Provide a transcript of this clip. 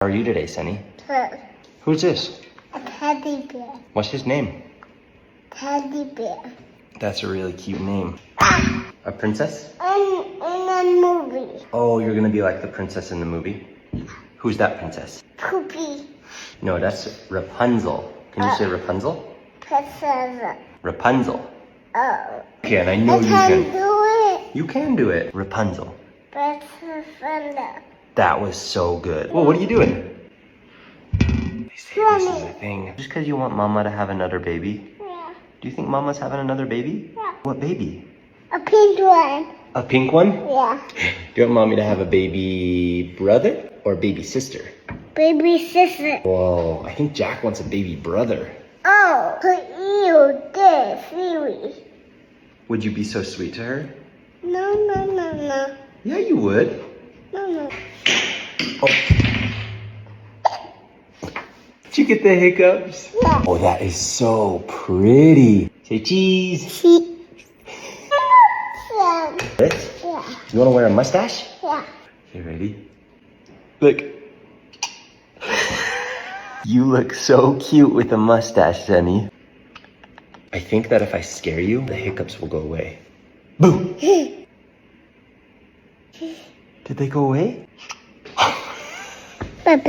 How are you today, Sunny? Good. Who's this? A teddy bear. What's his name? Teddy bear. That's a really cute name. A princess? In a movie. Oh, you're gonna be like the princess in the movie? Who's that princess? Poopy. No, that's Rapunzel. Can you say Rapunzel? Princess. Rapunzel. Oh. Okay, and I know you can can. do it. You can do it. Rapunzel. Princess. That was so good. Well, what are you doing? They say this is a thing. Just because you want mama to have another baby? Yeah. Do you think mama's having another baby? Yeah. What baby? A pink one. A pink one? Yeah. Do you want mommy to have a baby brother or baby sister? Baby sister. Whoa, I think Jack wants a baby brother. Oh, you did, Siri. Would you be so sweet to her? No. Yeah, you would. No. Oh. Did you get the hiccups? Yeah. Oh, that is so pretty. Say cheese. She. This? Yeah. You want to wear a mustache? Yeah. Okay, ready? Look. You look so cute with a mustache, Sunny. I think that if I scare you, the hiccups will go away. Boo! Did they go away? Bye-bye.